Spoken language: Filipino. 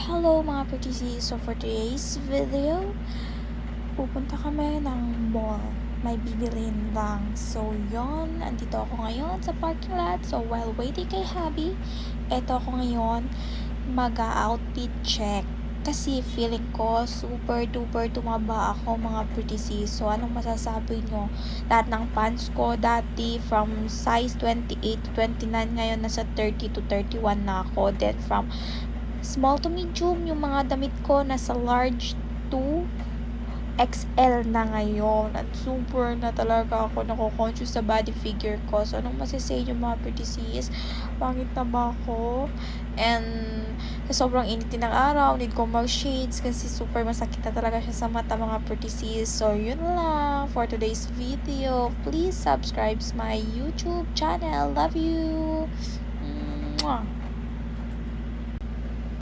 Hello mga PTC, so for today's video, pupunta kami ng mall. May bibilin lang. So yon, andito ako ngayon sa parking lot. So while waiting kay Habi, eto ako ngayon mag-outfit check. Kasi feeling ko super duper tumaba ako mga PTC. So anong masasabi nyo? Lahat ng pants ko dati from size 28 to 29, ngayon nasa 30 to 31 na ako. Then from small to medium, yung mga damit ko nasa large to XL na ngayon. At super na talaga ako nako-conscious sa body figure ko. So, anong masasay yung mga pretty sis? Pangit na ba ako? And sa sobrang init din ng araw, need ko mag shades kasi super masakit na talaga siya sa mata mga pretty sis. So, yun lang for today's video. Please subscribe my YouTube channel. Love you! Mwah!